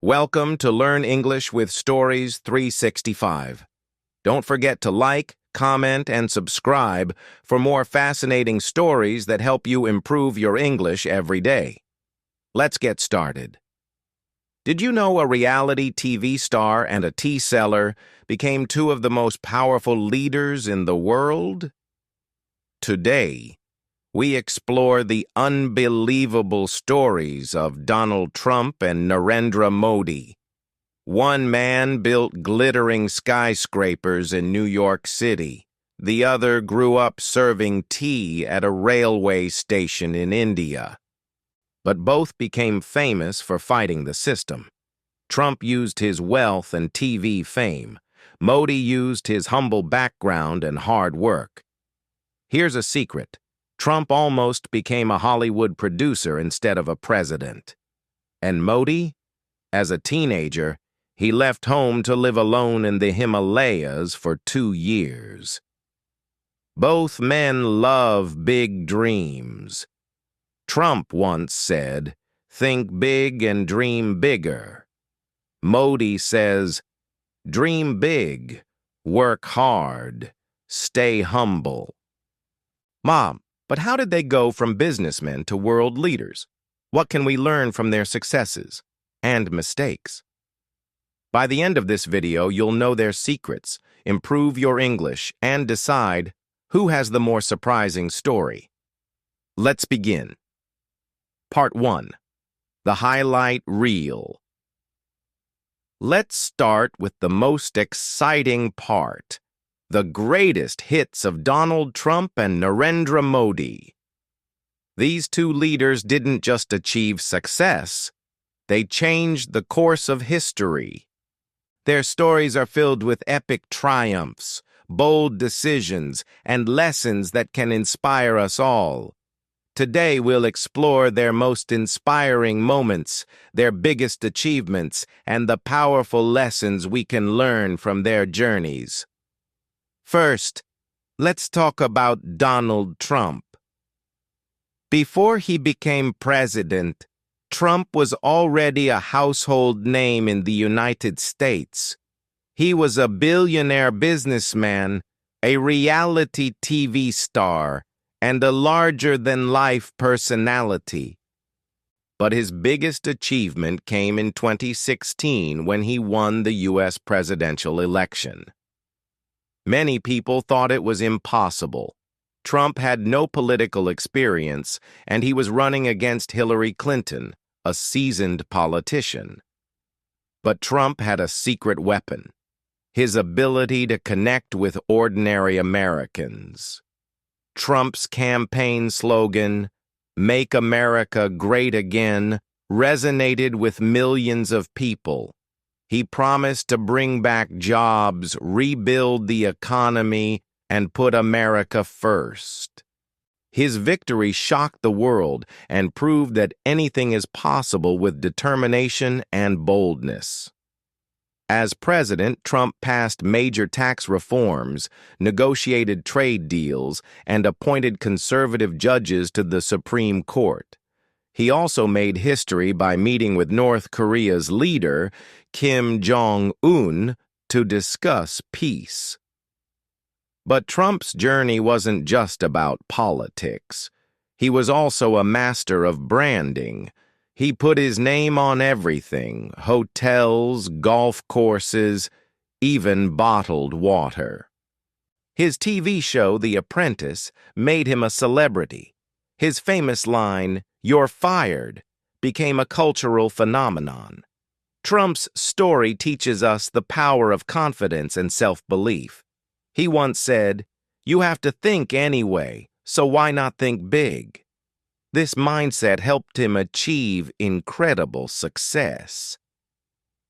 Welcome to Learn English with Stories 365. Don't forget to like, comment, and subscribe for more fascinating stories that help you improve your English every day. Let's get started. Did you know a reality TV star and a tea seller became two of the most powerful leaders in the world? Today, we explore the unbelievable stories of Donald Trump and Narendra Modi. One man built glittering skyscrapers in New York City. The other grew up serving tea at a railway station in India. But both became famous for fighting the system. Trump used his wealth and TV fame. Modi used his humble background and hard work. Here's a secret. Trump almost became a Hollywood producer instead of a president. And Modi? As a teenager, he left home to live alone in the Himalayas for 2 years. Both men love big dreams. Trump once said, "Think big and dream bigger." Modi says, "Dream big, work hard, stay humble." Mom, but how did they go from businessmen to world leaders? What can we learn from their successes and mistakes? By the end of this video, you'll know their secrets, improve your English, and decide who has the more surprising story. Let's begin. Part 1. The Highlight Reel. Let's start with the most exciting part. The greatest hits of Donald Trump and Narendra Modi. These two leaders didn't just achieve success, they changed the course of history. Their stories are filled with epic triumphs, bold decisions, and lessons that can inspire us all. Today we'll explore their most inspiring moments, their biggest achievements, and the powerful lessons we can learn from their journeys. First, let's talk about Donald Trump. Before he became president, Trump was already a household name in the United States. He was a billionaire businessman, a reality TV star, and a larger-than-life personality. But his biggest achievement came in 2016 when he won the U.S. presidential election. Many people thought it was impossible. Trump had no political experience, and he was running against Hillary Clinton, a seasoned politician. But Trump had a secret weapon: his ability to connect with ordinary Americans. Trump's campaign slogan, "Make America Great Again," resonated with millions of people. He promised to bring back jobs, rebuild the economy, and put America first. His victory shocked the world and proved that anything is possible with determination and boldness. As president, Trump passed major tax reforms, negotiated trade deals, and appointed conservative judges to the Supreme Court. He also made history by meeting with North Korea's leader, Kim Jong-un, to discuss peace. But Trump's journey wasn't just about politics. He was also a master of branding. He put his name on everything: hotels, golf courses, even bottled water. His TV show, The Apprentice, made him a celebrity. His famous line, "You're fired," became a cultural phenomenon. Trump's story teaches us the power of confidence and self-belief. He once said, "You have to think anyway, so why not think big?" This mindset helped him achieve incredible success.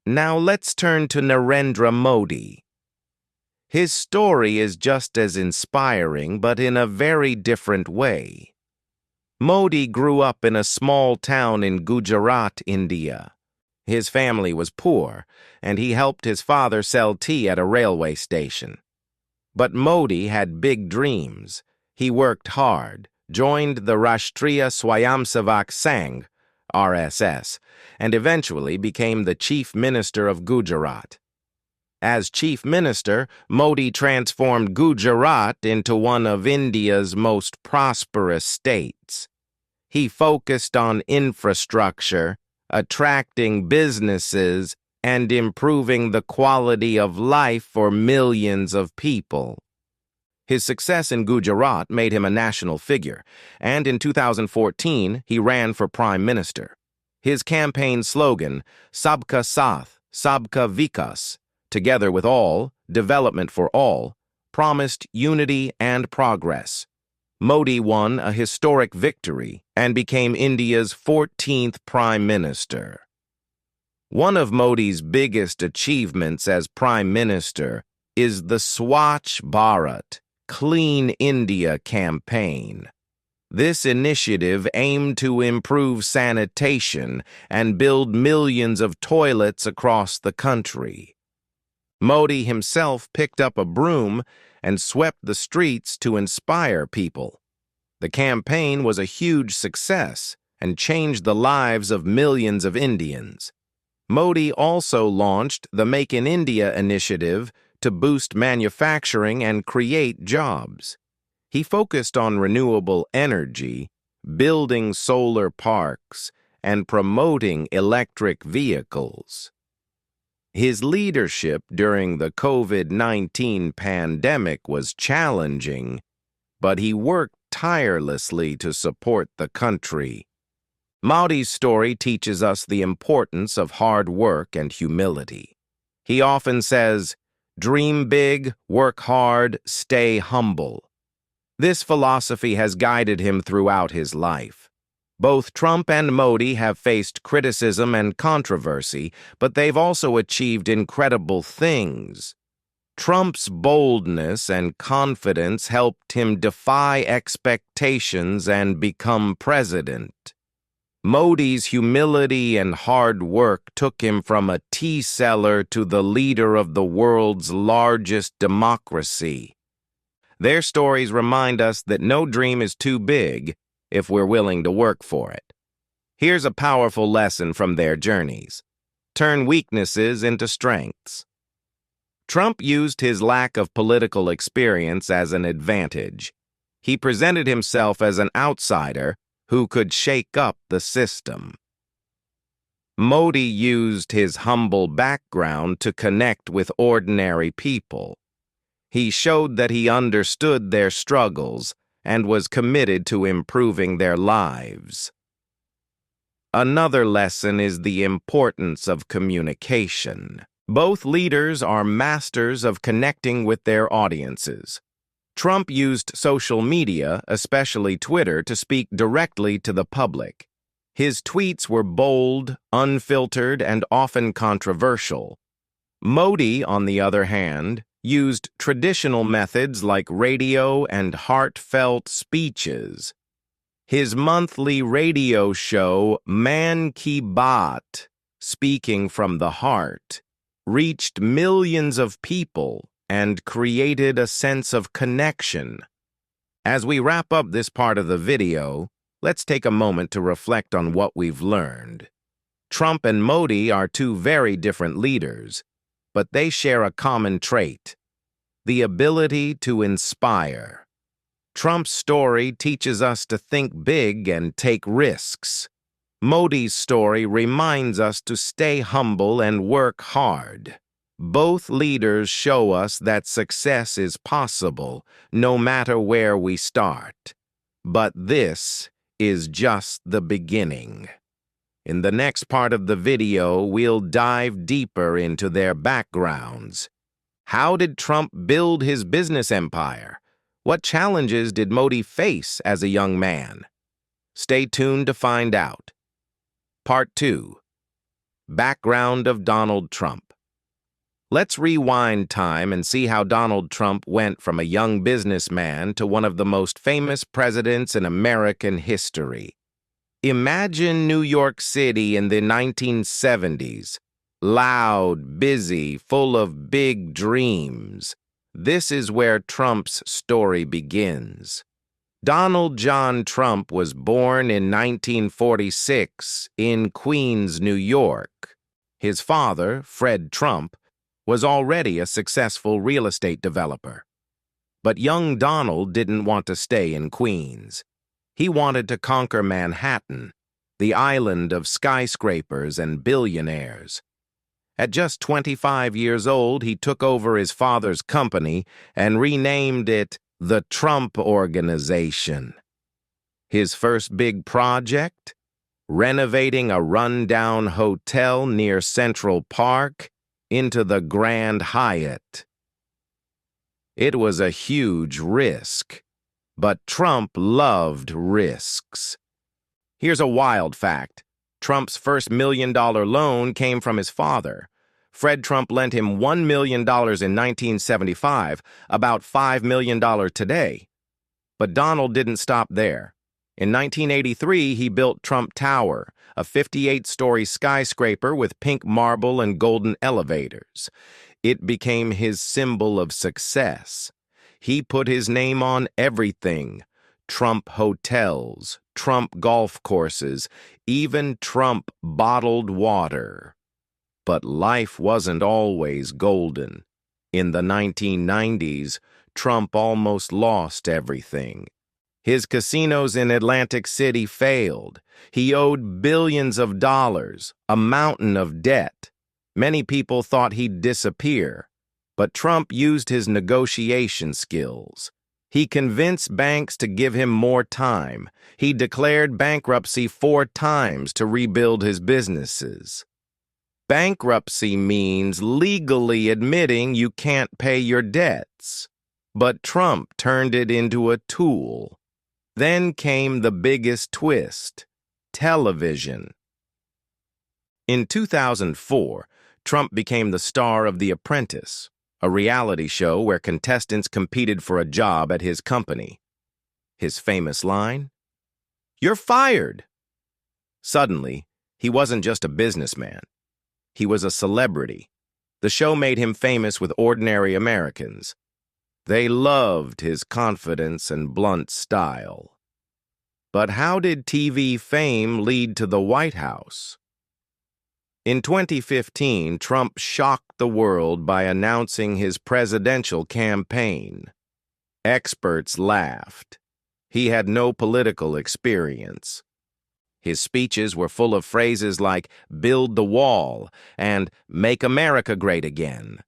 Now let's turn to Narendra Modi. His story is just as inspiring, but in a very different way. Modi grew up in a small town in Gujarat, India. His family was poor, and he helped his father sell tea at a railway station. But Modi had big dreams. He worked hard, joined the Rashtriya Swayamsevak Sangh, RSS, and eventually became the Chief Minister of Gujarat. As Chief Minister, Modi transformed Gujarat into one of India's most prosperous states. He focused on infrastructure, attracting businesses, and improving the quality of life for millions of people. His success in Gujarat made him a national figure, and in 2014, he ran for Prime Minister. His campaign slogan, Sabka Saath, Sabka Vikas, together with all, development for all, promised unity and progress. Modi won a historic victory and became India's 14th Prime Minister. One of Modi's biggest achievements as Prime Minister is the Swachh Bharat, Clean India campaign. This initiative aimed to improve sanitation and build millions of toilets across the country. Modi himself picked up a broom and swept the streets to inspire people. The campaign was a huge success and changed the lives of millions of Indians. Modi also launched the Make in India initiative to boost manufacturing and create jobs. He focused on renewable energy, building solar parks, and promoting electric vehicles. His leadership during the COVID-19 pandemic was challenging, but he worked tirelessly to support the country. Modi's story teaches us the importance of hard work and humility. He often says, "Dream big, work hard, stay humble." This philosophy has guided him throughout his life. Both Trump and Modi have faced criticism and controversy, but they've also achieved incredible things. Trump's boldness and confidence helped him defy expectations and become president. Modi's humility and hard work took him from a tea seller to the leader of the world's largest democracy. Their stories remind us that no dream is too big if we're willing to work for it. Here's a powerful lesson from their journeys. Turn weaknesses into strengths. Trump used his lack of political experience as an advantage. He presented himself as an outsider who could shake up the system. Modi used his humble background to connect with ordinary people. He showed that he understood their struggles and was committed to improving their lives. Another lesson is the importance of communication. Both leaders are masters of connecting with their audiences. Trump used social media, especially Twitter, to speak directly to the public. His tweets were bold, unfiltered, and often controversial. Modi, on the other hand, used traditional methods like radio and heartfelt speeches. His monthly radio show, Man Ki Baat, Speaking from the Heart, reached millions of people and created a sense of connection. As we wrap up this part of the video, let's take a moment to reflect on what we've learned. Trump and Modi are two very different leaders, but they share a common trait: the ability to inspire. Trump's story teaches us to think big and take risks. Modi's story reminds us to stay humble and work hard. Both leaders show us that success is possible, no matter where we start. But this is just the beginning. In the next part of the video, we'll dive deeper into their backgrounds. How did Trump build his business empire? What challenges did Modi face as a young man? Stay tuned to find out. Part 2. Background of Donald Trump. Let's rewind time and see how Donald Trump went from a young businessman to one of the most famous presidents in American history. Imagine New York City in the 1970s. Loud, busy, full of big dreams. This is where Trump's story begins. Donald John Trump was born in 1946 in Queens, New York. His father, Fred Trump, was already a successful real estate developer. But young Donald didn't want to stay in Queens. He wanted to conquer Manhattan, the island of skyscrapers and billionaires. At just 25 years old, he took over his father's company and renamed it the Trump Organization. His first big project? Renovating a rundown hotel near Central Park into the Grand Hyatt. It was a huge risk, but Trump loved risks. Here's a wild fact. Trump's first $1 million loan came from his father. Fred Trump lent him $1 million in 1975, about $5 million today. But Donald didn't stop there. In 1983, he built Trump Tower, a 58-story skyscraper with pink marble and golden elevators. It became his symbol of success. He put his name on everything: Trump hotels, Trump golf courses, even Trump bottled water. But life wasn't always golden. In the 1990s, Trump almost lost everything. His casinos in Atlantic City failed. He owed billions of dollars, a mountain of debt. Many people thought he'd disappear, but Trump used his negotiation skills. He convinced banks to give him more time. He declared bankruptcy 4 times to rebuild his businesses. Bankruptcy means legally admitting you can't pay your debts. But Trump turned it into a tool. Then came the biggest twist: television. In 2004, Trump became the star of The Apprentice, a reality show where contestants competed for a job at his company. His famous line? "You're fired!" Suddenly, he wasn't just a businessman. He was a celebrity. The show made him famous with ordinary Americans. They loved his confidence and blunt style. But how did TV fame lead to the White House? In 2015, Trump shocked the world by announcing his presidential campaign. Experts laughed. He had no political experience. His speeches were full of phrases like "build the wall" and "make America great again."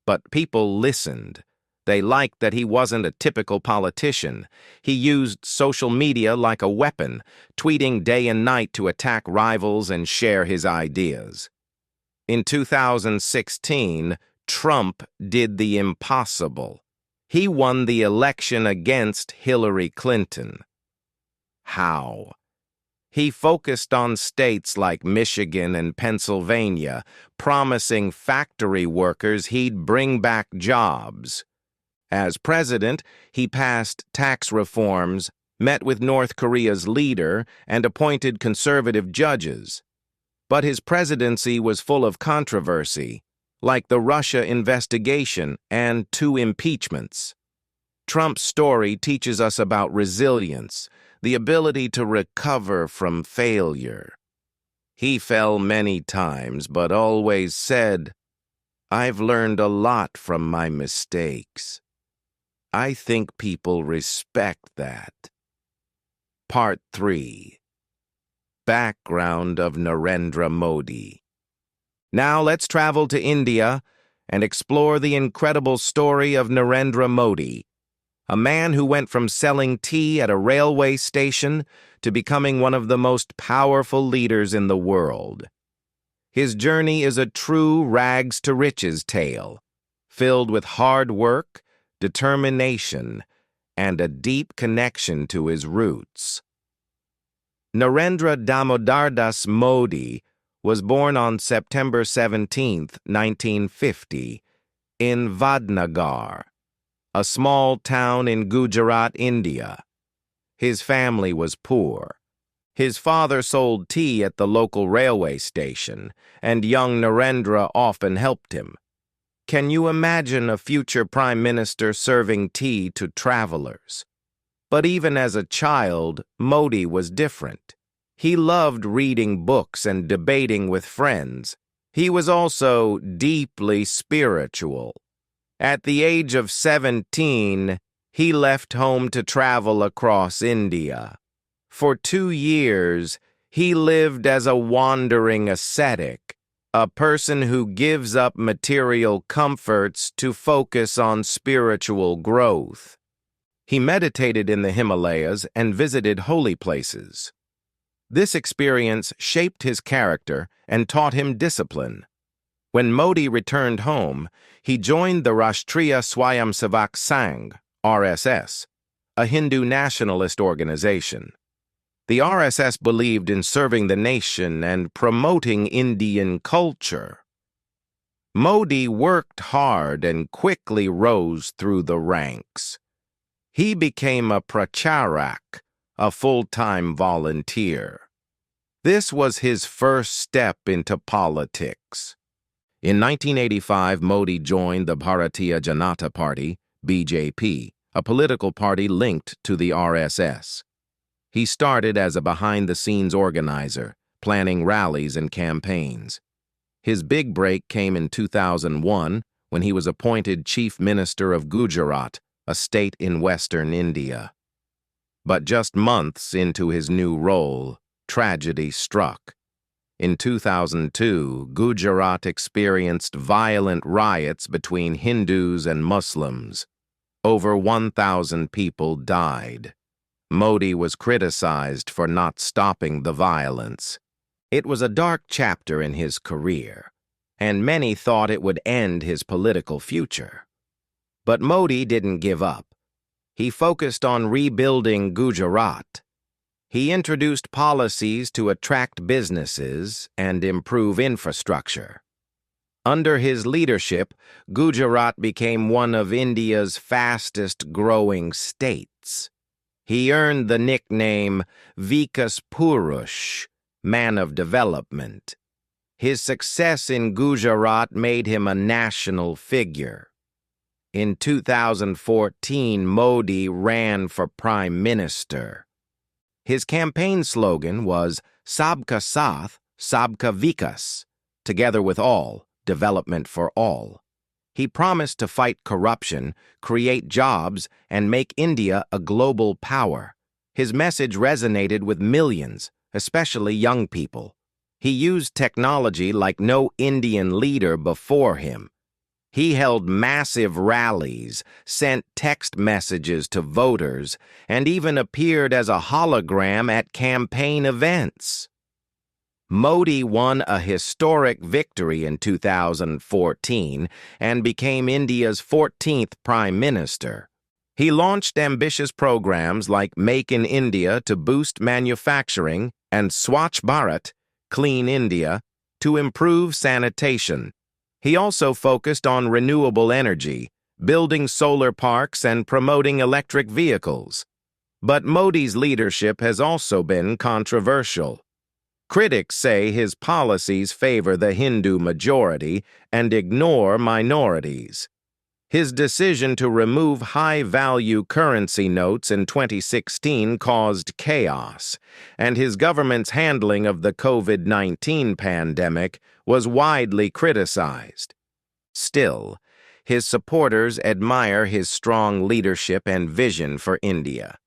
But people listened. They liked that he wasn't a typical politician. He used social media like a weapon, tweeting day and night to attack rivals and share his ideas. In 2016, Trump did the impossible. He won the election against Hillary Clinton. How? He focused on states like Michigan and Pennsylvania, promising factory workers he'd bring back jobs. As president, he passed tax reforms, met with North Korea's leader, and appointed conservative judges. But his presidency was full of controversy, like the Russia investigation and 2 impeachments. Trump's story teaches us about resilience, the ability to recover from failure. He fell many times, but always said, "I've learned a lot from my mistakes." I think people respect that. Part 3. Background of Narendra Modi. Now let's travel to India and explore the incredible story of Narendra Modi, a man who went from selling tea at a railway station to becoming one of the most powerful leaders in the world. His journey is a true rags-to-riches tale, filled with hard work, determination, and a deep connection to his roots. Narendra Damodardas Modi was born on September 17, 1950, in Vadnagar, a small town in Gujarat, India. His family was poor. His father sold tea at the local railway station, and young Narendra often helped him. Can you imagine a future prime minister serving tea to travelers? But even as a child, Modi was different. He loved reading books and debating with friends. He was also deeply spiritual. At the age of 17, he left home to travel across India. For 2 years, he lived as a wandering ascetic, a person who gives up material comforts to focus on spiritual growth. He meditated in the Himalayas and visited holy places. This experience shaped his character and taught him discipline. When Modi returned home, he joined the Rashtriya Swayamsevak Sangh, RSS, a Hindu nationalist organization. The RSS believed in serving the nation and promoting Indian culture. Modi worked hard and quickly rose through the ranks. He became a pracharak, a full-time volunteer. This was his first step into politics. In 1985, Modi joined the Bharatiya Janata Party, BJP, a political party linked to the RSS. He started as a behind-the-scenes organizer, planning rallies and campaigns. His big break came in 2001 when he was appointed Chief Minister of Gujarat, a state in western India. But just months into his new role, tragedy struck. In 2002, Gujarat experienced violent riots between Hindus and Muslims. Over 1,000 people died. Modi was criticized for not stopping the violence. It was a dark chapter in his career, and many thought it would end his political future. But Modi didn't give up. He focused on rebuilding Gujarat. He introduced policies to attract businesses and improve infrastructure. Under his leadership, Gujarat became one of India's fastest-growing states. He earned the nickname Vikas Purush, Man of Development. His success in Gujarat made him a national figure. In 2014, Modi ran for Prime Minister. His campaign slogan was Sabka Saath, Sabka Vikas, together with all, development for all. He promised to fight corruption, create jobs, and make India a global power. His message resonated with millions, especially young people. He used technology like no Indian leader before him. He held massive rallies, sent text messages to voters, and even appeared as a hologram at campaign events. Modi won a historic victory in 2014 and became India's 14th Prime Minister. He launched ambitious programs like Make in India to boost manufacturing and Swachh Bharat, Clean India, to improve sanitation. He also focused on renewable energy, building solar parks and promoting electric vehicles. But Modi's leadership has also been controversial. Critics say his policies favor the Hindu majority and ignore minorities. His decision to remove high-value currency notes in 2016 caused chaos, and his government's handling of the COVID-19 pandemic was widely criticized. Still, his supporters admire his strong leadership and vision for India.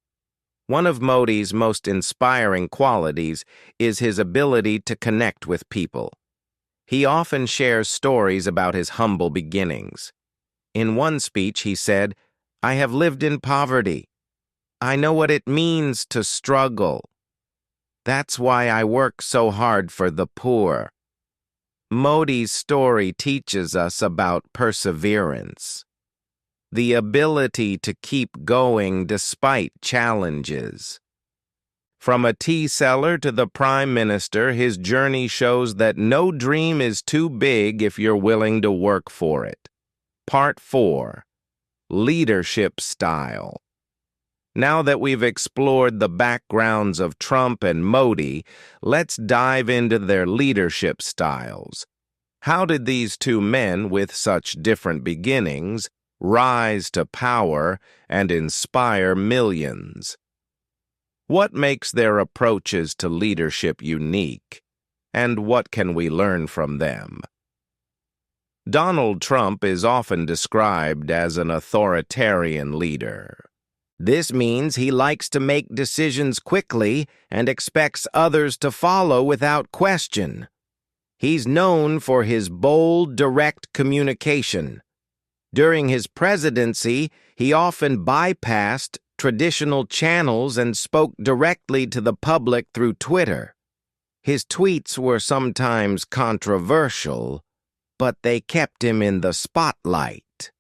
One of Modi's most inspiring qualities is his ability to connect with people. He often shares stories about his humble beginnings. In one speech, he said, "I have lived in poverty. I know what it means to struggle. That's why I work so hard for the poor." Modi's story teaches us about perseverance, the ability to keep going despite challenges. From a tea seller to the Prime Minister, his journey shows that no dream is too big if you're willing to work for it. Part 4. Leadership Style. Now that we've explored the backgrounds of Trump and Modi, let's dive into their leadership styles. How did these two men with such different beginnings rise to power, and inspire millions. What makes their approaches to leadership unique, and what can we learn from them? Donald Trump is often described as an authoritarian leader. This means he likes to make decisions quickly and expects others to follow without question. He's known for his bold, direct communication. During his presidency, he often bypassed traditional channels and spoke directly to the public through Twitter. His tweets were sometimes controversial, but they kept him in the spotlight.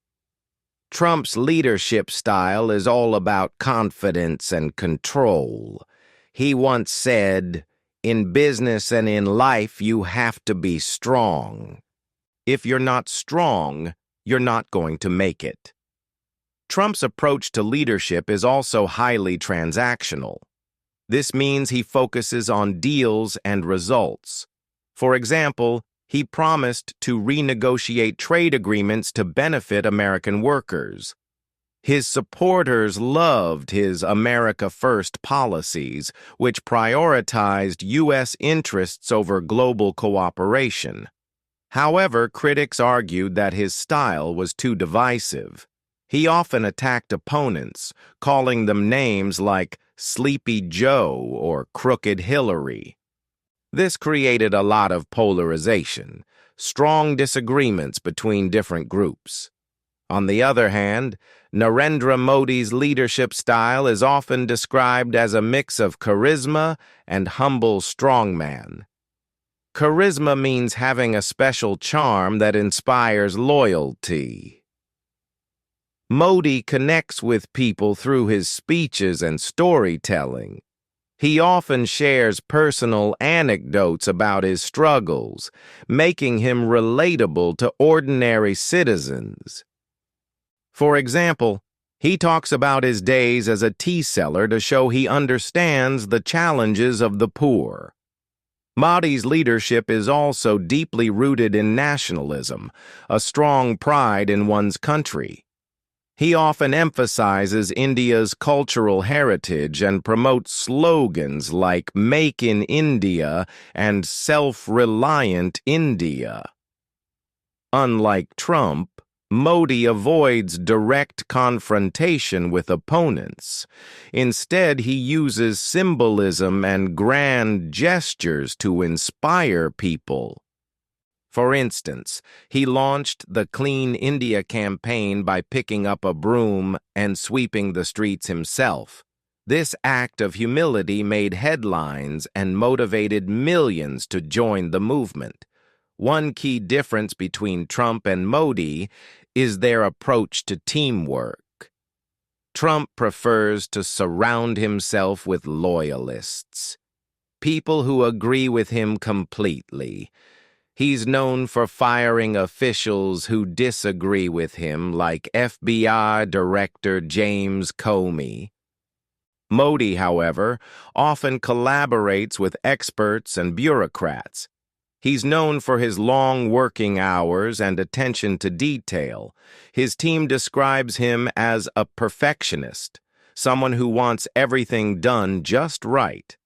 Trump's leadership style is all about confidence and control. He once said, "In business and in life, you have to be strong. If you're not strong, you're not going to make it." Trump's approach to leadership is also highly transactional. This means he focuses on deals and results. For example, he promised to renegotiate trade agreements to benefit American workers. His supporters loved his America First policies, which prioritized U.S. interests over global cooperation. However, critics argued that his style was too divisive. He often attacked opponents, calling them names like Sleepy Joe or Crooked Hillary. This created a lot of polarization, strong disagreements between different groups. On the other hand, Narendra Modi's leadership style is often described as a mix of charisma and humble strongman. Charisma means having a special charm that inspires loyalty. Modi connects with people through his speeches and storytelling. He often shares personal anecdotes about his struggles, making him relatable to ordinary citizens. For example, he talks about his days as a tea seller to show he understands the challenges of the poor. Modi's leadership is also deeply rooted in nationalism, a strong pride in one's country. He often emphasizes India's cultural heritage and promotes slogans like "Make in India" and "Self-Reliant India." Unlike Trump, Modi avoids direct confrontation with opponents. Instead, he uses symbolism and grand gestures to inspire people. For instance, he launched the Clean India campaign by picking up a broom and sweeping the streets himself. This act of humility made headlines and motivated millions to join the movement. One key difference between Trump and Modi is their approach to teamwork. Trump prefers to surround himself with loyalists, people who agree with him completely. He's known for firing officials who disagree with him, like FBI Director James Comey. Modi, however, often collaborates with experts and bureaucrats. He's known for his long working hours and attention to detail. His team describes him as a perfectionist, someone who wants everything done just right.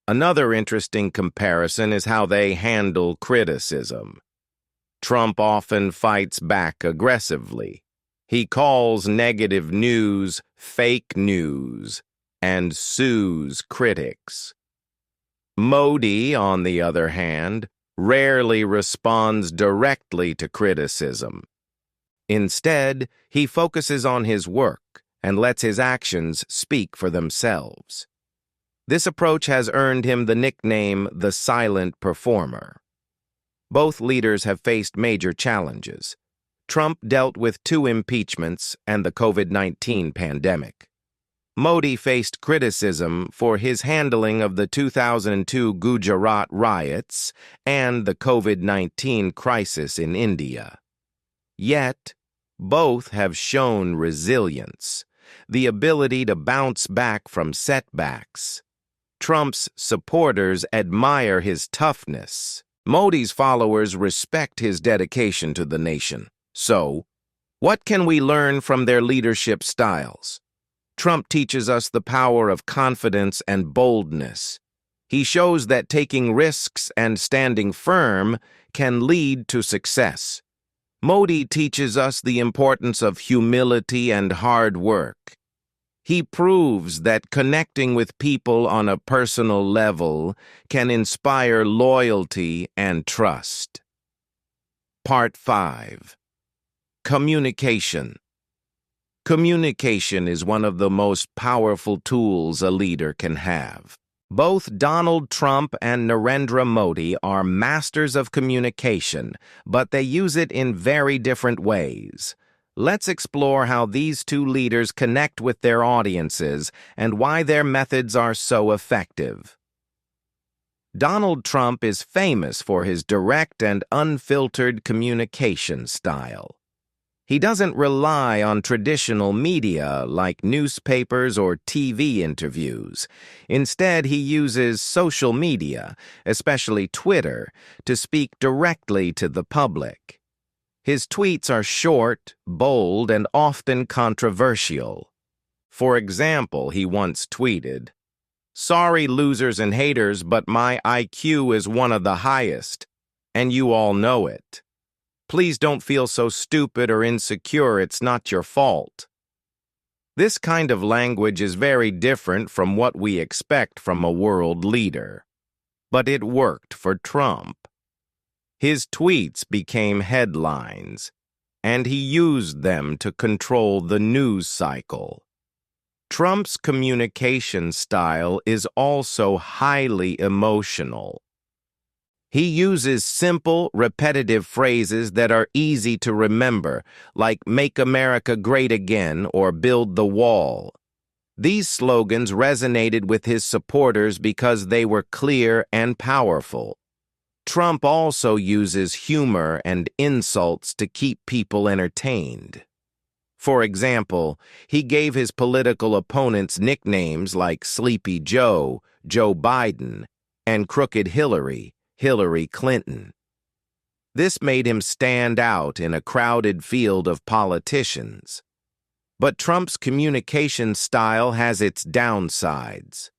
Another interesting comparison is how they handle criticism. Trump often fights back aggressively. He calls negative news fake news and sues critics. Modi, on the other hand, rarely responds directly to criticism. Instead, he focuses on his work and lets his actions speak for themselves. This approach has earned him the nickname the silent performer. Both leaders have faced major challenges. Trump dealt with 2 impeachments and the COVID-19 pandemic. Modi faced criticism for his handling of the 2002 Gujarat riots and the COVID-19 crisis in India. Yet, both have shown resilience, the ability to bounce back from setbacks. Trump's supporters admire his toughness. Modi's followers respect his dedication to the nation. So, What can we learn from their leadership styles? Trump teaches us the power of confidence and boldness. He shows that taking risks and standing firm can lead to success. Modi teaches us the importance of humility and hard work. He proves that connecting with people on a personal level can inspire loyalty and trust. Part 5. Communication. Communication is one of the most powerful tools a leader can have. Both Donald Trump and Narendra Modi are masters of communication, but they use it in very different ways. Let's explore how these two leaders connect with their audiences and why their methods are so effective. Donald Trump is famous for his direct and unfiltered communication style. He doesn't rely on traditional media like newspapers or TV interviews. Instead, he uses social media, especially Twitter, to speak directly to the public. His tweets are short, bold, and often controversial. For example, he once tweeted, "Sorry, losers and haters, but my IQ is one of the highest, and you all know it. Please don't feel so stupid or insecure, it's not your fault." This kind of language is very different from what we expect from a world leader. But it worked for Trump. His tweets became headlines, and he used them to control the news cycle. Trump's communication style is also highly emotional. He uses simple, repetitive phrases that are easy to remember, like "Make America Great Again" or "Build the Wall." These slogans resonated with his supporters because they were clear and powerful. Trump also uses humor and insults to keep people entertained. For example, he gave his political opponents nicknames like Sleepy Joe, Joe Biden, and Crooked Hillary, Hillary Clinton. This made him stand out in a crowded field of politicians. But Trump's communication style has its downsides.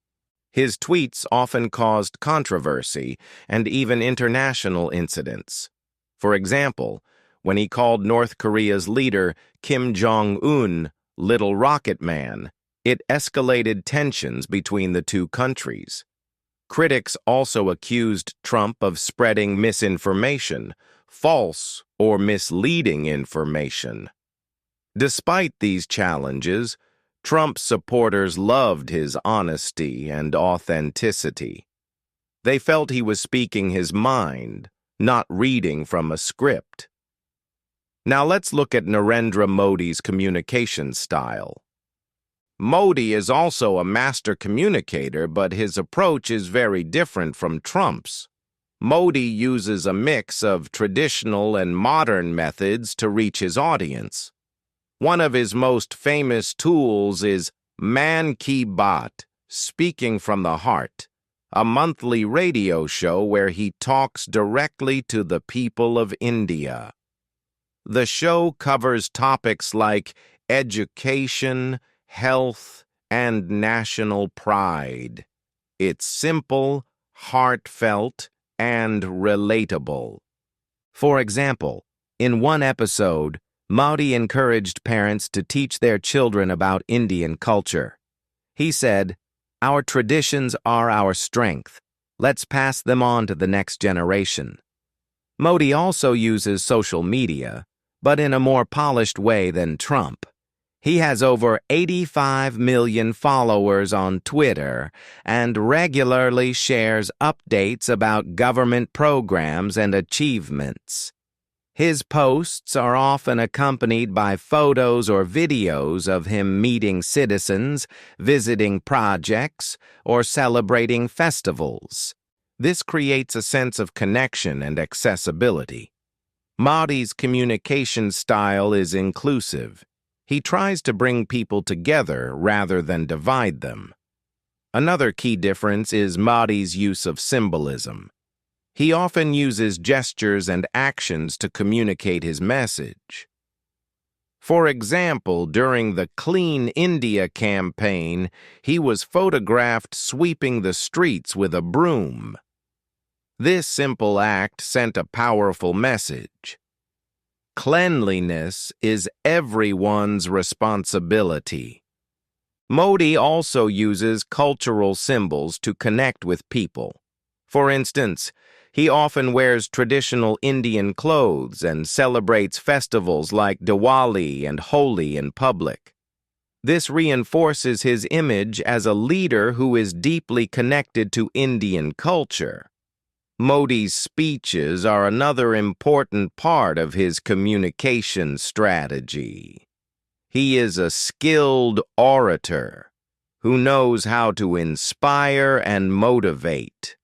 His tweets often caused controversy and even international incidents. For example, when he called North Korea's leader Kim Jong-un "Little Rocket Man," it escalated tensions between the two countries. Critics also accused Trump of spreading misinformation, false or misleading information. Despite these challenges, Trump's supporters loved his honesty and authenticity. They felt he was speaking his mind, not reading from a script. Now let's look at Narendra Modi's communication style. Modi is also a master communicator, but his approach is very different from Trump's. Modi uses a mix of traditional and modern methods to reach his audience. One of his most famous tools is Man Ki Baat, Speaking from the Heart, a monthly radio show where he talks directly to the people of India. The show covers topics like education, health, and national pride. It's simple, heartfelt, and relatable. For example, in one episode, Modi encouraged parents to teach their children about Indian culture. He said, "Our traditions are our strength. Let's pass them on to the next generation." Modi also uses social media, but in a more polished way than Trump. He has over 85 million followers on Twitter and regularly shares updates about government programs and achievements. His posts are often accompanied by photos or videos of him meeting citizens, visiting projects, or celebrating festivals. This creates a sense of connection and accessibility. Modi's communication style is inclusive. He tries to bring people together rather than divide them. Another key difference is Modi's use of symbolism. He often uses gestures and actions to communicate his message. For example, during the Clean India campaign, he was photographed sweeping the streets with a broom. This simple act sent a powerful message. Cleanliness is everyone's responsibility. Modi also uses cultural symbols to connect with people. For instance, he often wears traditional Indian clothes and celebrates festivals like Diwali and Holi in public. This reinforces his image as a leader who is deeply connected to Indian culture. Modi's speeches are another important part of his communication strategy. He is a skilled orator who knows how to inspire and motivate.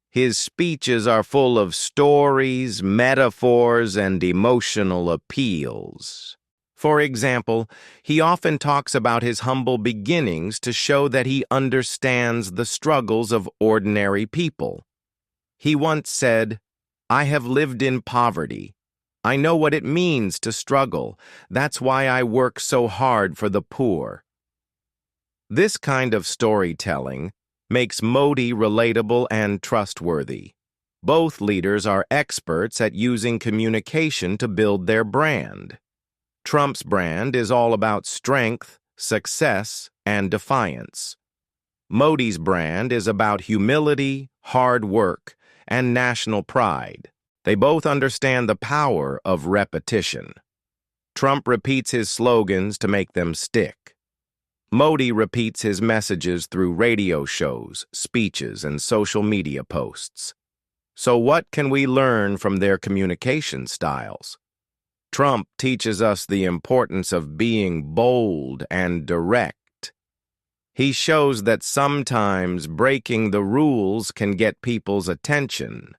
His speeches are full of stories, metaphors, and emotional appeals. For example, he often talks about his humble beginnings to show that he understands the struggles of ordinary people. He once said, "I have lived in poverty. I know what it means to struggle. That's why I work so hard for the poor." This kind of storytelling makes Modi relatable and trustworthy. Both leaders are experts at using communication to build their brand. Trump's brand is all about strength, success, and defiance. Modi's brand is about humility, hard work, and national pride. They both understand the power of repetition. Trump repeats his slogans to make them stick. Modi repeats his messages through radio shows, speeches, and social media posts. So what can we learn from their communication styles? Trump teaches us the importance of being bold and direct. He shows that sometimes breaking the rules can get people's attention.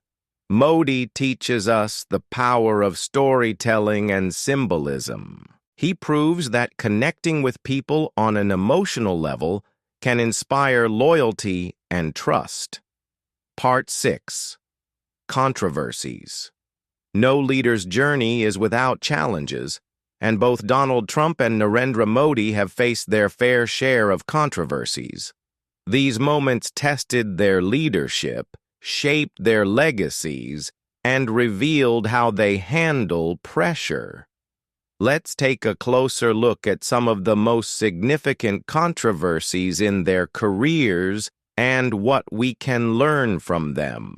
Modi teaches us the power of storytelling and symbolism. He proves that connecting with people on an emotional level can inspire loyalty and trust. Part 6. Controversies. No leader's journey is without challenges, and both Donald Trump and Narendra Modi have faced their fair share of controversies. These moments tested their leadership, shaped their legacies, and revealed how they handle pressure. Let's take a closer look at some of the most significant controversies in their careers and what we can learn from them.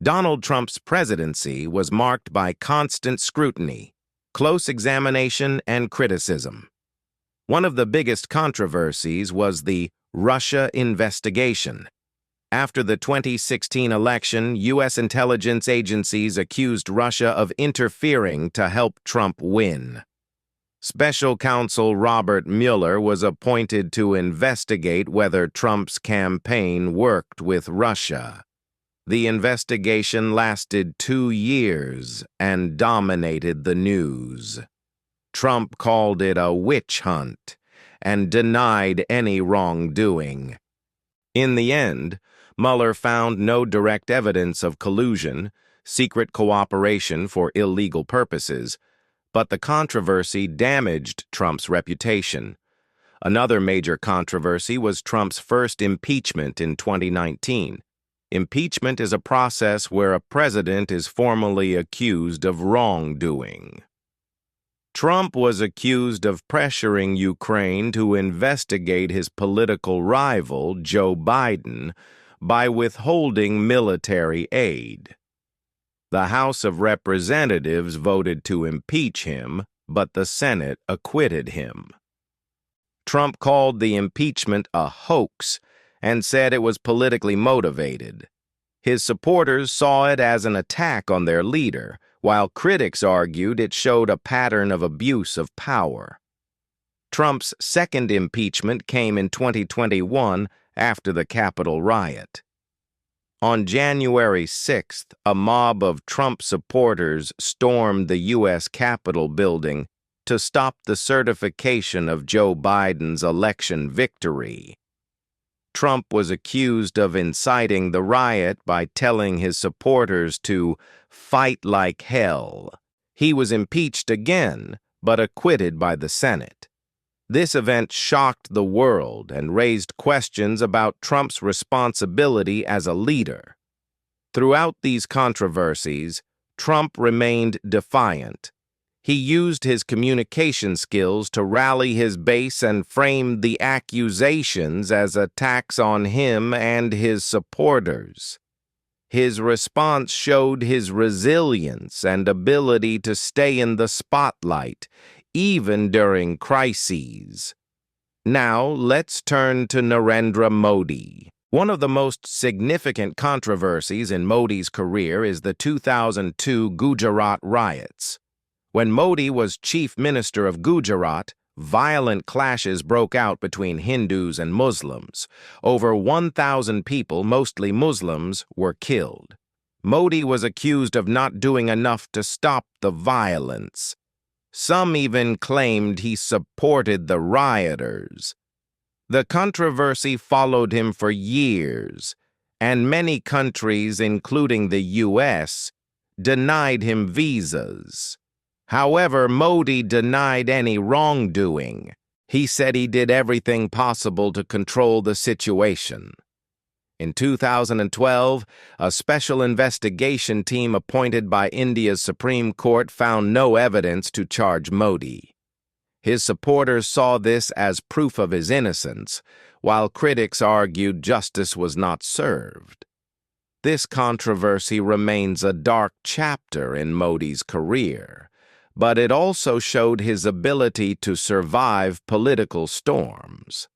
Donald Trump's presidency was marked by constant scrutiny, close examination, and criticism. One of the biggest controversies was the Russia investigation. After the 2016 election, U.S. intelligence agencies accused Russia of interfering to help Trump win. Special counsel Robert Mueller was appointed to investigate whether Trump's campaign worked with Russia. The investigation lasted 2 years and dominated the news. Trump called it a witch hunt and denied any wrongdoing. In the end, Mueller found no direct evidence of collusion, secret cooperation for illegal purposes, but the controversy damaged Trump's reputation. Another major controversy was Trump's first impeachment in 2019. Impeachment is a process where a president is formally accused of wrongdoing. Trump was accused of pressuring Ukraine to investigate his political rival, Joe Biden, by withholding military aid. The House of Representatives voted to impeach him, but the Senate acquitted him. Trump called the impeachment a hoax and said it was politically motivated. His supporters saw it as an attack on their leader, while critics argued it showed a pattern of abuse of power. Trump's second impeachment came in 2021 after the Capitol riot. On January 6th, a mob of Trump supporters stormed the U.S. Capitol building to stop the certification of Joe Biden's election victory. Trump was accused of inciting the riot by telling his supporters to fight like hell. He was impeached again, but acquitted by the Senate. This event shocked the world and raised questions about Trump's responsibility as a leader. Throughout these controversies, Trump remained defiant. He used his communication skills to rally his base and framed the accusations as attacks on him and his supporters. His response showed his resilience and ability to stay in the spotlight, even during crises. Now, let's turn to Narendra Modi. One of the most significant controversies in Modi's career is the 2002 Gujarat riots. When Modi was chief minister of Gujarat, violent clashes broke out between Hindus and Muslims. Over 1,000 people, mostly Muslims, were killed. Modi was accused of not doing enough to stop the violence. Some even claimed he supported the rioters. The controversy followed him for years, and many countries, including the U.S., denied him visas. However, Modi denied any wrongdoing. He said he did everything possible to control the situation. In 2012, a special investigation team appointed by India's Supreme Court found no evidence to charge Modi. His supporters saw this as proof of his innocence, while critics argued justice was not served. This controversy remains a dark chapter in Modi's career, but it also showed his ability to survive political storms.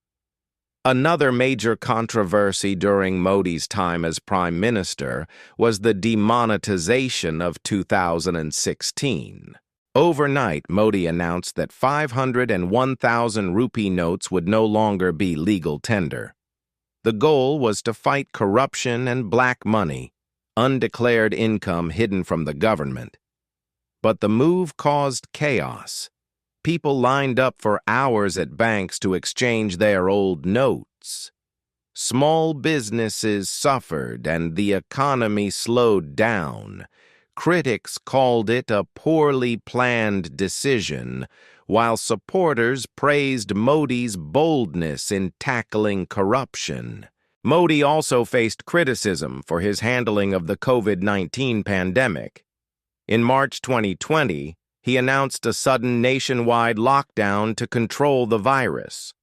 Another major controversy during Modi's time as Prime Minister was the demonetization of 2016. Overnight, Modi announced that 500 and 1,000 rupee notes would no longer be legal tender. The goal was to fight corruption and black money, undeclared income hidden from the government. But the move caused chaos. People lined up for hours at banks to exchange their old notes. Small businesses suffered and the economy slowed down. Critics called it a poorly planned decision, while supporters praised Modi's boldness in tackling corruption. Modi also faced criticism for his handling of the COVID-19 pandemic. In March 2020, he announced a sudden nationwide lockdown to control the virus.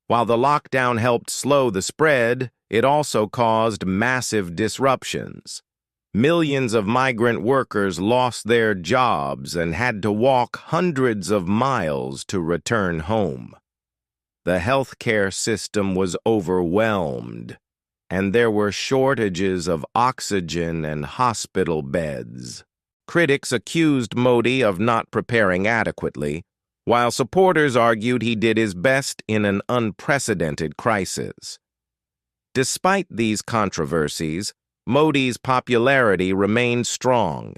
While the lockdown helped slow the spread, it also caused massive disruptions. Millions of migrant workers lost their jobs and had to walk hundreds of miles to return home. The healthcare system was overwhelmed, and there were shortages of oxygen and hospital beds. Critics accused Modi of not preparing adequately, while supporters argued he did his best in an unprecedented crisis. Despite these controversies, Modi's popularity remained strong.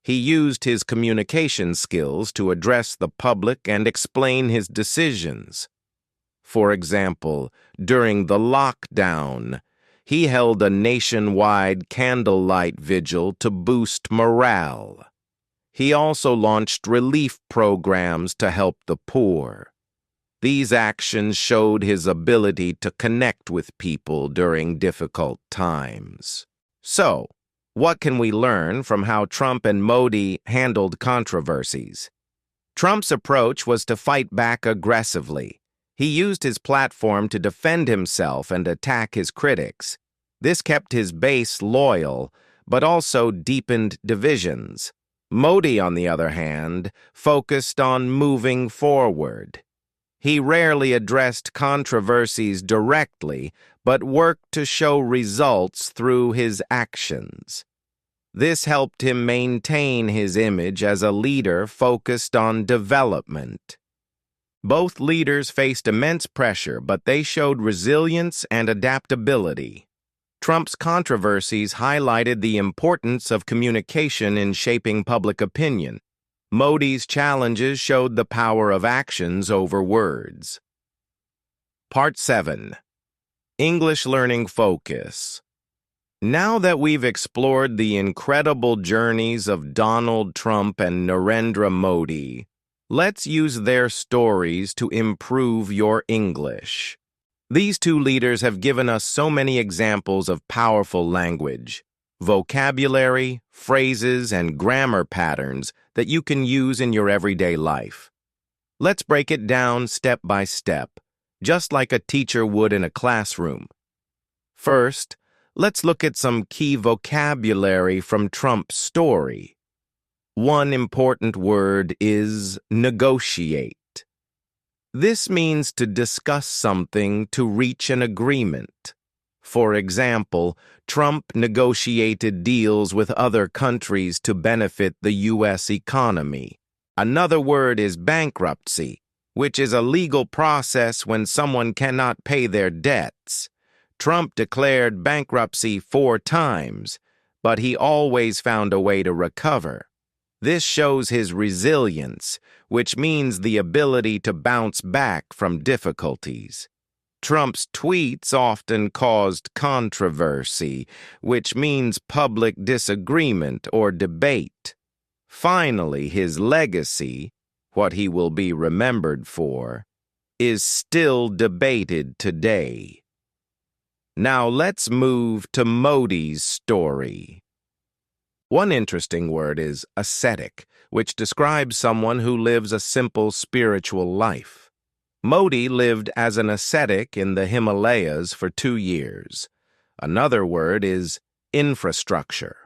He used his communication skills to address the public and explain his decisions. For example, during the lockdown, he held a nationwide candlelight vigil to boost morale. He also launched relief programs to help the poor. These actions showed his ability to connect with people during difficult times. So, what can we learn from how Trump and Modi handled controversies? Trump's approach was to fight back aggressively. He used his platform to defend himself and attack his critics. This kept his base loyal, but also deepened divisions. Modi, on the other hand, focused on moving forward. He rarely addressed controversies directly, but worked to show results through his actions. This helped him maintain his image as a leader focused on development. Both leaders faced immense pressure, but they showed resilience and adaptability. Trump's controversies highlighted the importance of communication in shaping public opinion. Modi's challenges showed the power of actions over words. Part 7. English Learning Focus. Now that we've explored the incredible journeys of Donald Trump and Narendra Modi, Let's use their stories to improve your English. These two leaders have given us so many examples of powerful language, vocabulary, phrases, and grammar patterns that you can use in your everyday life. Let's break it down step by step, just like a teacher would in a classroom. First, let's look at some key vocabulary from Trump's story. One important word is negotiate. This means to discuss something to reach an agreement. For example, Trump negotiated deals with other countries to benefit the U.S. economy. Another word is bankruptcy, which is a legal process when someone cannot pay their debts. Trump declared bankruptcy 4 times, but he always found a way to recover. This shows his resilience, which means the ability to bounce back from difficulties. Trump's tweets often caused controversy, which means public disagreement or debate. Finally, his legacy, what he will be remembered for, is still debated today. Now let's move to Modi's story. One interesting word is ascetic, which describes someone who lives a simple spiritual life. Modi lived as an ascetic in the Himalayas for 2 years. Another word is infrastructure,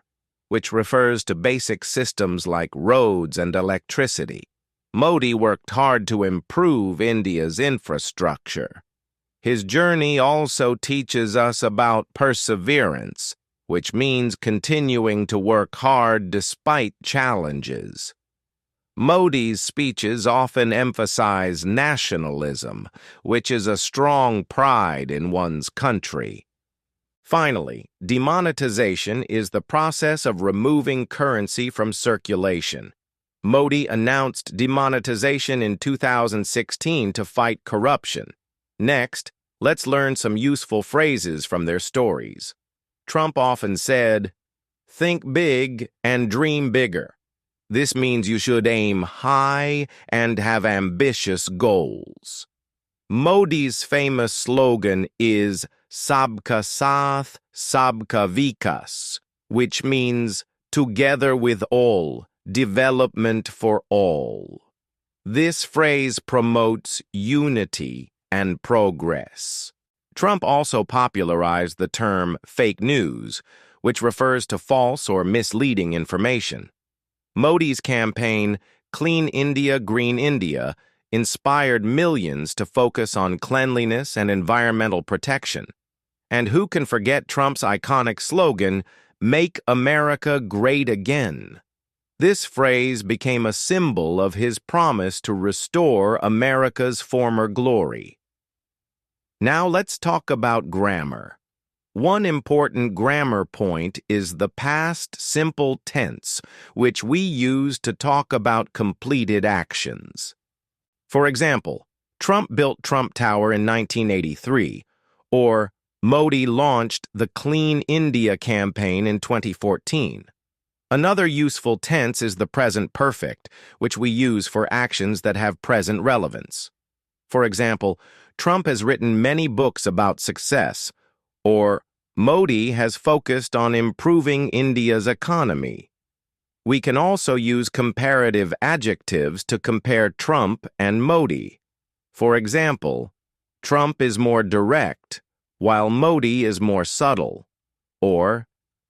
which refers to basic systems like roads and electricity. Modi worked hard to improve India's infrastructure. His journey also teaches us about perseverance, which means continuing to work hard despite challenges. Modi's speeches often emphasize nationalism, which is a strong pride in one's country. Finally, demonetization is the process of removing currency from circulation. Modi announced demonetization in 2016 to fight corruption. Next, let's learn some useful phrases from their stories. Trump often said, "Think big and dream bigger." This means you should aim high and have ambitious goals. Modi's famous slogan is "Sabka Saath, Sabka Vikas," which means together with all, development for all. This phrase promotes unity and progress. Trump also popularized the term fake news, which refers to false or misleading information. Modi's campaign, Clean India, Green India, inspired millions to focus on cleanliness and environmental protection. And who can forget Trump's iconic slogan, "Make America Great Again"? This phrase became a symbol of his promise to restore America's former glory. Now let's talk about grammar. One important grammar point is the past simple tense, which we use to talk about completed actions. For example, Trump built Trump Tower in 1983, or Modi launched the Clean India campaign in 2014. Another useful tense is the present perfect, which we use for actions that have present relevance. For example, Trump has written many books about success, or Modi has focused on improving India's economy. We can also use comparative adjectives to compare Trump and Modi. For example, Trump is more direct, while Modi is more subtle. Or,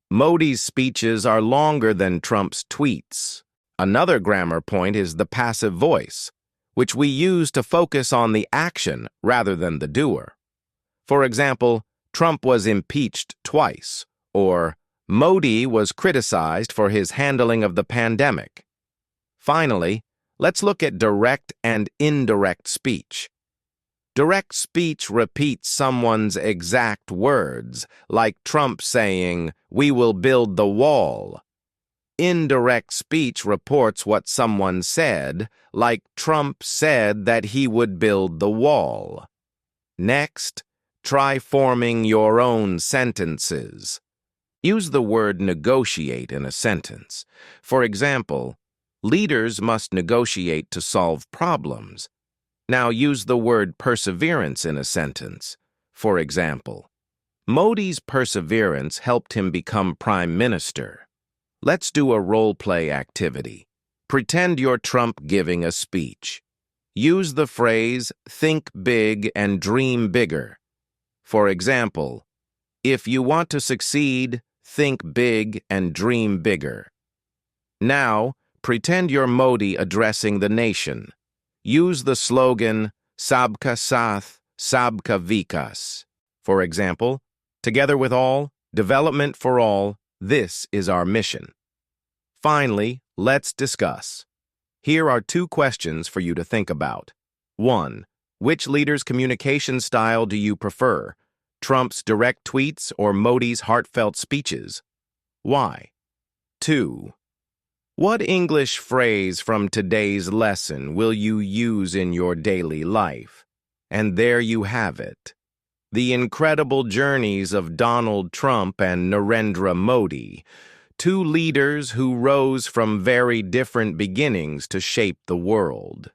Modi's speeches are longer than Trump's tweets. Another grammar point is the passive voice, which we use to focus on the action rather than the doer. For example, Trump was impeached twice, or Modi was criticized for his handling of the pandemic. Finally, let's look at direct and indirect speech. Direct speech repeats someone's exact words, like Trump saying, "We will build the wall." Indirect speech reports what someone said, like Trump said that he would build the wall. Next, try forming your own sentences. Use the word negotiate in a sentence. For example, Leaders must negotiate to solve problems. Now use the word perseverance in a sentence. For example, Modi's perseverance helped him become prime minister. Let's do a role-play activity. Pretend you're Trump giving a speech. Use the phrase, think big and dream bigger. For example, if you want to succeed, think big and dream bigger. Now, pretend you're Modi addressing the nation. Use the slogan, Sabka Saath, Sabka Vikas. For example, together with all, development for all, this is our mission. Finally, let's discuss. Here are 2 questions for you to think about. 1. Which leader's communication style do you prefer? Trump's direct tweets or Modi's heartfelt speeches? Why? 2. What English phrase from today's lesson will you use in your daily life? And there you have it. The incredible journeys of Donald Trump and Narendra Modi, 2 leaders who rose from very different beginnings to shape the world.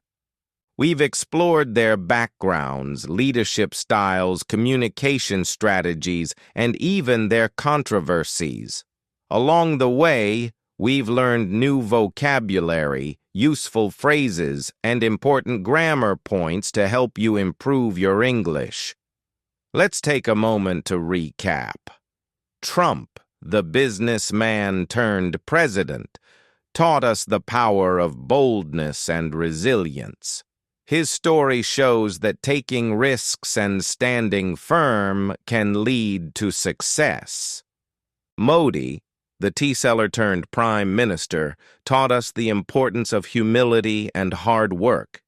We've explored their backgrounds, leadership styles, communication strategies, and even their controversies. Along the way, we've learned new vocabulary, useful phrases, and important grammar points to help you improve your English. Let's take a moment to recap. Trump, the businessman turned president, taught us the power of boldness and resilience. His story shows that taking risks and standing firm can lead to success. Modi, the tea seller turned prime minister, taught us the importance of humility and hard work.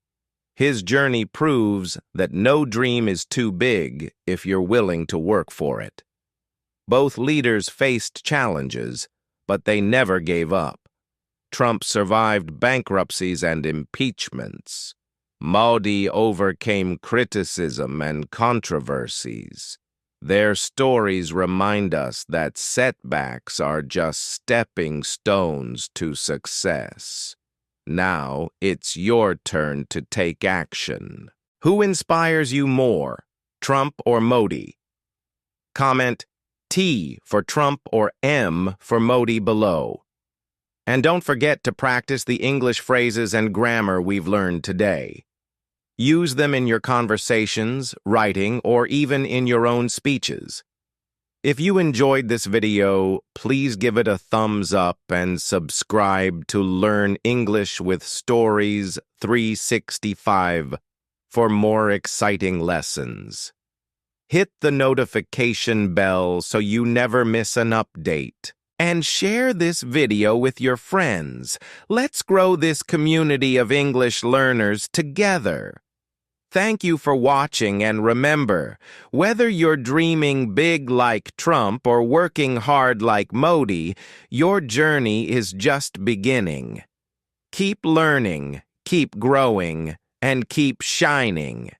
His journey proves that no dream is too big if you're willing to work for it. Both leaders faced challenges, but they never gave up. Trump survived bankruptcies and impeachments. Modi overcame criticism and controversies. Their stories remind us that setbacks are just stepping stones to success. Now it's your turn to take action. Who inspires you more, Trump or Modi? Comment T for Trump or M for Modi below. And don't forget to practice the English phrases and grammar we've learned today. Use them in your conversations, writing, or even in your own speeches. If you enjoyed this video, please give it a thumbs up and subscribe to Learn English with Stories 365 for more exciting lessons. Hit the notification bell so you never miss an update. And share this video with your friends. Let's grow this community of English learners together. Thank you for watching, and remember, whether you're dreaming big like Trump or working hard like Modi, your journey is just beginning. Keep learning, keep growing, and keep shining.